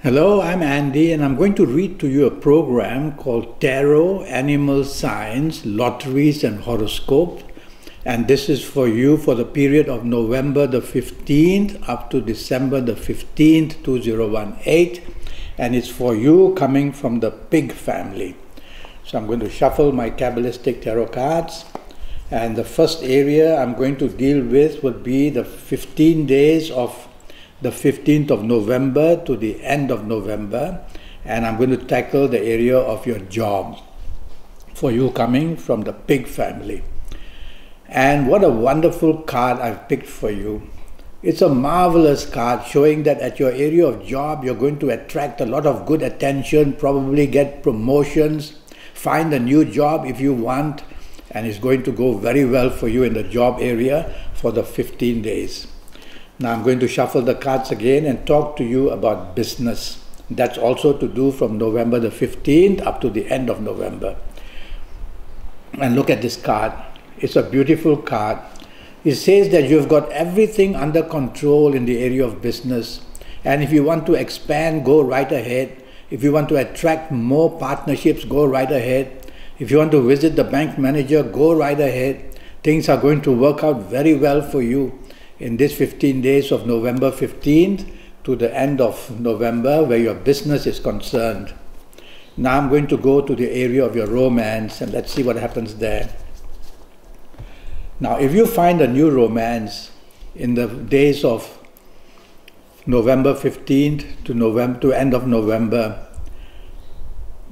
Hello, I'm Andy, and I'm going to read to you a program called Tarot, Animal Science, Lotteries, and Horoscope. And this is for you for the period of November the 15th up to December the 15th, 2018. And it's for you coming from the pig family. So I'm going to shuffle my Kabbalistic tarot cards. And the first area I'm going to deal with would be the 15 days of the 15th of November to the end of November, and I'm going to tackle the area of your job for you coming from the pig family. And what a wonderful card I've picked for you. It's a marvelous card showing that at your area of job you're going to attract a lot of good attention, probably get promotions, find a new job if you want, and it's going to go very well for you in the job area for the 15 days. Now I'm going to shuffle the cards again and talk to you about business. That's also to do from November the 15th up to the end of November. And look at this card. It's a beautiful card. It says that you've got everything under control in the area of business. And if you want to expand, go right ahead. If you want to attract more partnerships, go right ahead. If you want to visit the bank manager, go right ahead. Things are going to work out very well for you in this 15 days of November 15th to the end of November where your business is concerned. Now I'm going to go to the area of your romance and let's see what happens there. Now if you find a new romance in the days of November 15th to end of November,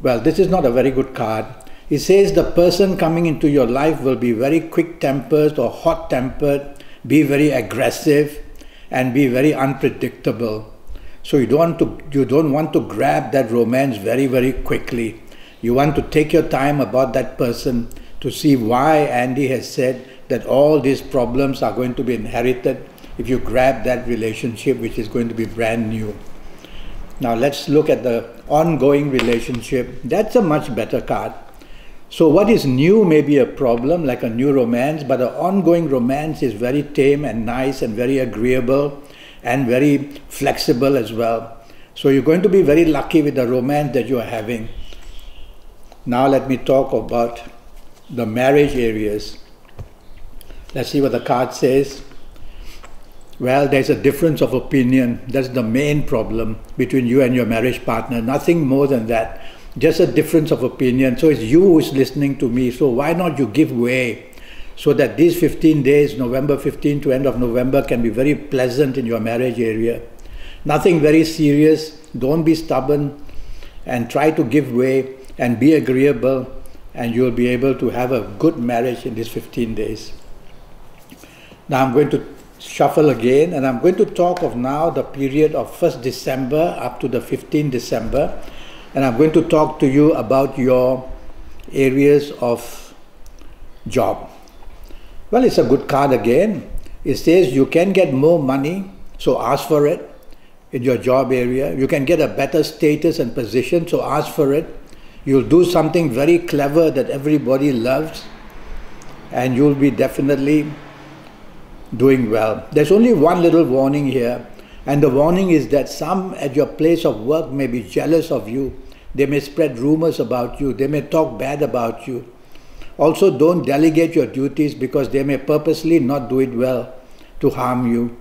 well, this is not a very good card. It says the person coming into your life will be very quick-tempered or hot-tempered, be very aggressive, and be very unpredictable. So you don't want to grab that romance very, very quickly. You want to take your time about that person to see why Andy has said that all these problems are going to be inherited if you grab that relationship which is going to be brand new. Now let's look at the ongoing relationship. That's a much better card. So what is new may be a problem, like a new romance, but an ongoing romance is very tame and nice and very agreeable and very flexible as well. So you're going to be very lucky with the romance that you are having. Now let me talk about the marriage areas. Let's see what the card says. Well, there's a difference of opinion. That's the main problem between you and your marriage partner. Nothing more than that. Just a difference of opinion. So it's you who's listening to me. So why not you give way so that these 15 days, November 15 to end of November, can be very pleasant in your marriage area. Nothing very serious. Don't be stubborn and try to give way and be agreeable, and you'll be able to have a good marriage in these 15 days. Now I'm going to shuffle again, and I'm going to talk of now the period of 1st December up to the 15th December. And I'm going to talk to you about your areas of job. Well, it's a good card again. It says you can get more money, so ask for it in your job area. You can get a better status and position, so ask for it. You'll do something very clever that everybody loves, and you'll be definitely doing well. There's only one little warning here. And the warning is that some at your place of work may be jealous of you. They may spread rumors about you. They may talk bad about you. Also, don't delegate your duties because they may purposely not do it well to harm you.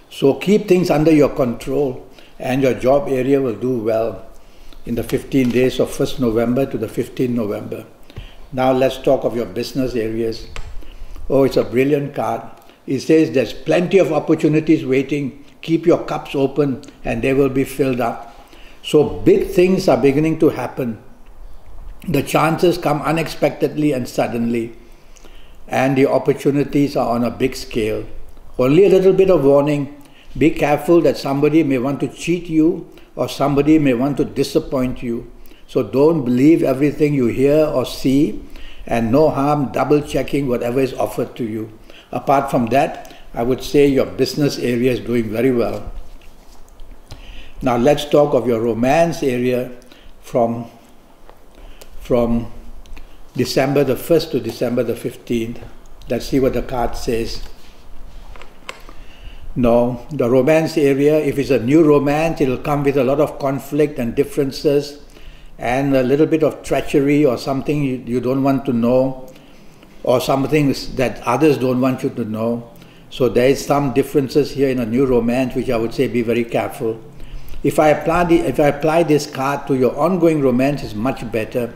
So keep things under your control and your job area will do well in the 15 days of 1st November to the 15th November. Now let's talk of your business areas. Oh, it's a brilliant card. It says there's plenty of opportunities waiting. Keep your cups open and they will be filled up. So big things are beginning to happen. The chances come unexpectedly and suddenly, and the opportunities are on a big scale. Only a little bit of warning. Be careful that somebody may want to cheat you or somebody may want to disappoint you. So don't believe everything you hear or see, and no harm double checking whatever is offered to you. Apart from that, I would say your business area is doing very well. Now let's talk of your romance area from December the 1st to December the 15th. Let's see what the card says. No, the romance area, if it's a new romance, it'll come with a lot of conflict and differences and a little bit of treachery or something you don't want to know, or something that others don't want you to know. So there is some differences here in a new romance, which I would say be very careful. If I apply this card to your ongoing romance, it's much better.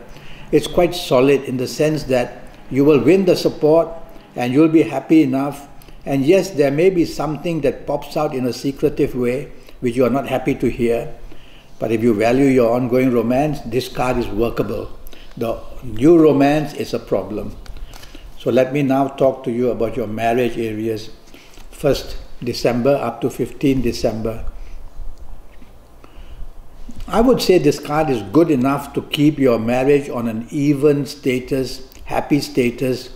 It's quite solid in the sense that you will win the support and you'll be happy enough. And yes, there may be something that pops out in a secretive way, which you are not happy to hear. But if you value your ongoing romance, this card is workable. The new romance is a problem. So let me now talk to you about your marriage areas. 1st December up to 15th December. I would say this card is good enough to keep your marriage on an even status, happy status,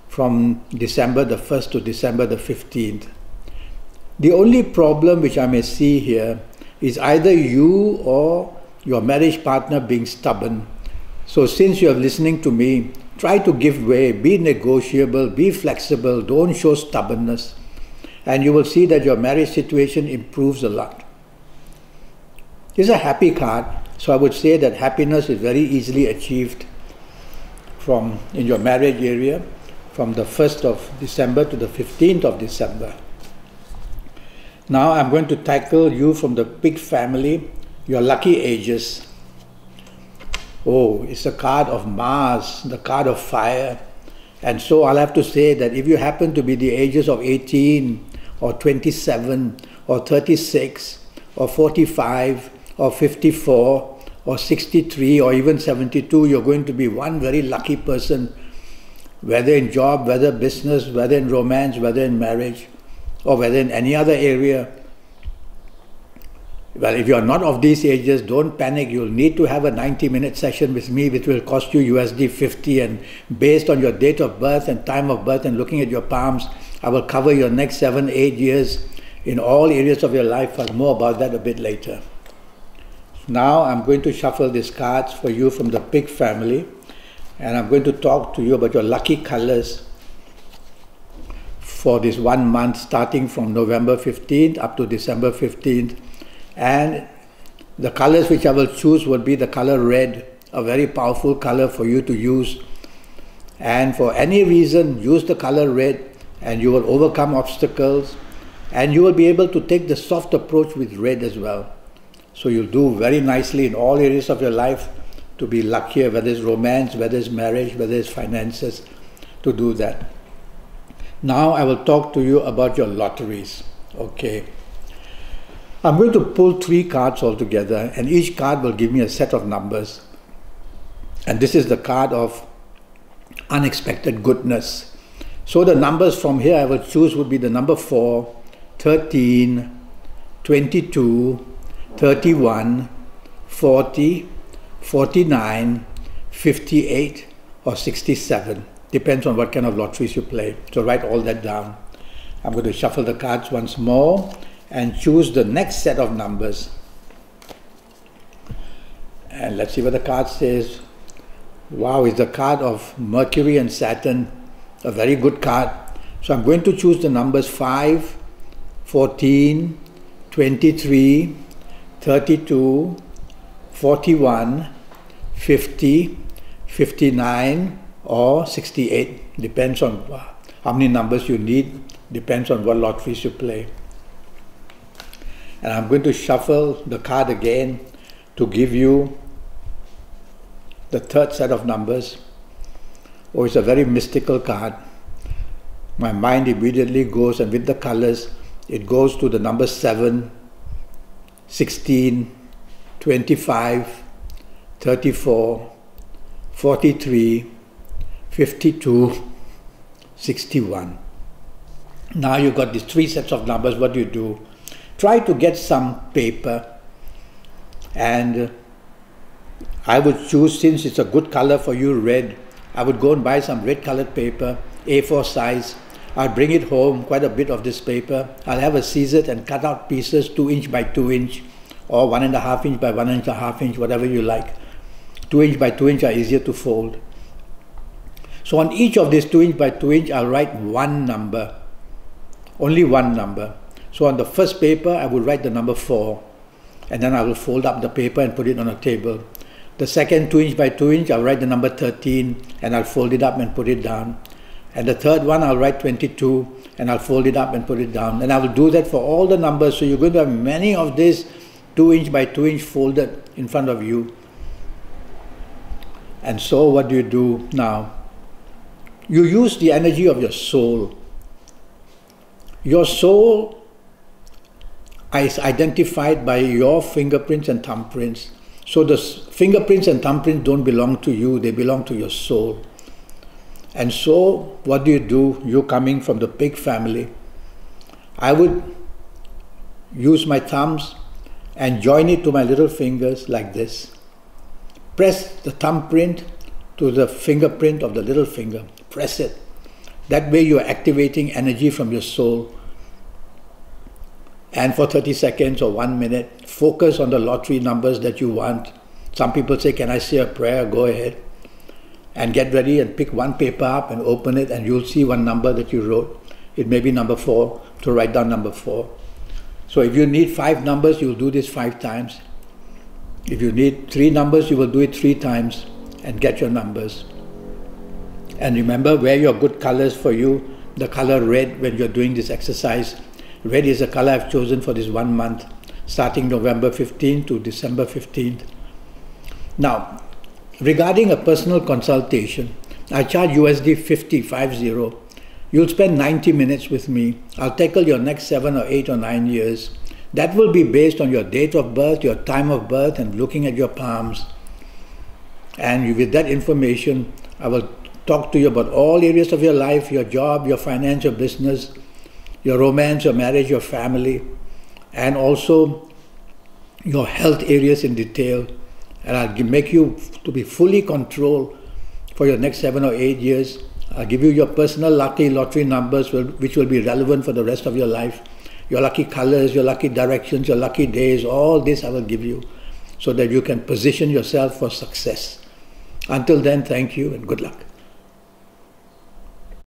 from December the 1st to December the 15th. The only problem which I may see here is either you or your marriage partner being stubborn. So since you are listening to me, try to give way, be negotiable, be flexible, don't show stubbornness, and you will see that your marriage situation improves a lot. It's a happy card, so I would say that happiness is very easily achieved in your marriage area from the 1st of December to the 15th of December. Now I'm going to tackle you from the Pig family, your lucky ages. Oh, it's the card of Mars, the card of fire. And so I'll have to say that if you happen to be the ages of 18 or 27 or 36 or 45 or 54 or 63 or even 72, you're going to be one very lucky person, whether in job, whether business, whether in romance, whether in marriage, or whether in any other area. Well, if you're not of these ages, don't panic. You'll need to have a 90-minute session with me, which will cost you USD 50, and based on your date of birth and time of birth and looking at your palms, I will cover your next 7-8 years in all areas of your life. I'll more about that a bit later. Now I'm going to shuffle these cards for you from the Pig family, and I'm going to talk to you about your lucky colors for this 1 month starting from November 15th up to December 15th. And the colors which I will choose would be the color red, a very powerful color for you to use. And for any reason, use the color red and you will overcome obstacles, and you will be able to take the soft approach with red as well. So you'll do very nicely in all areas of your life to be luckier, whether it's romance, whether it's marriage, whether it's finances, to do that. Now I will talk to you about your lotteries. Okay. I'm going to pull 3 cards altogether, and each card will give me a set of numbers. And this is the card of unexpected goodness. So the numbers from here I will choose would be the number 4, 13, 22, 31, 40, 49, 58, or 67. Depends on what kind of lotteries you play. So write all that down. I'm going to shuffle the cards once more and choose the next set of numbers. And let's see what the card says. Wow, it's the card of Mercury and Saturn, a very good card. So I'm going to choose the numbers 5, 14, 23, 32, 41, 50, 59, or 68. Depends on how many numbers you need, depends on what lotteries you play. And I'm going to shuffle the card again to give you the third set of numbers. Oh, it's a very mystical card. My mind immediately goes, and with the colors, it goes to the number 7, 16, 25, 34, 43, 52, 61. Now you've got these 3 sets of numbers. What do? Try to get some paper, and I would choose, since it's a good color for you, red, I would go and buy some red colored paper, A4 size. I'll bring it home, quite a bit of this paper. I'll have a scissors and cut out pieces 2 inch by 2 inch, or 1.5 inch by 1.5 inch, whatever you like. 2 inch by 2 inch are easier to fold. So on each of these 2 inch by 2 inch, I'll write one number, only one number. So on the first paper, I will write the number 4, and then I will fold up the paper and put it on a table. The second 2 inch by 2 inch, I'll write the number 13, and I'll fold it up and put it down. And the third one, I'll write 22, and I'll fold it up and put it down. And I will do that for all the numbers, so you're going to have many of these 2 inch by 2 inch folded in front of you. And so what do you do now? You use the energy of your soul. Your soul is identified by your fingerprints and thumbprints. So the fingerprints and thumbprints don't belong to you, they belong to your soul. And so what do? You coming from the pig family, I would use my thumbs and join it to my little fingers like this. Press the thumbprint to the fingerprint of the little finger. Press it. That way you are activating energy from your soul. And for 30 seconds or 1 minute, focus on the lottery numbers that you want. Some people say, can I say a prayer? Go ahead. And get ready and pick one paper up and open it, and you'll see one number that you wrote. It may be number 4, to write down number 4. So if you need 5 numbers, you'll do this 5 times. If you need 3 numbers, you will do it 3 times and get your numbers. And remember, wear your good colors for you. The color red when you're doing this exercise. Red is the color I've chosen for this 1 month, starting November 15th to December 15th. Now, regarding a personal consultation, I charge USD 50. You'll spend 90 minutes with me. I'll tackle your next 7 or 8 or 9 years. That will be based on your date of birth, your time of birth, and looking at your palms. And with that information, I will talk to you about all areas of your life, your job, your finance, your business, your romance, your marriage, your family, and also your health areas in detail. And I'll make you to be fully controlled for your next 7 or 8 years. I'll give you your personal lucky lottery numbers which will be relevant for the rest of your life. Your lucky colors, your lucky directions, your lucky days, all this I will give you so that you can position yourself for success. Until then, thank you and good luck.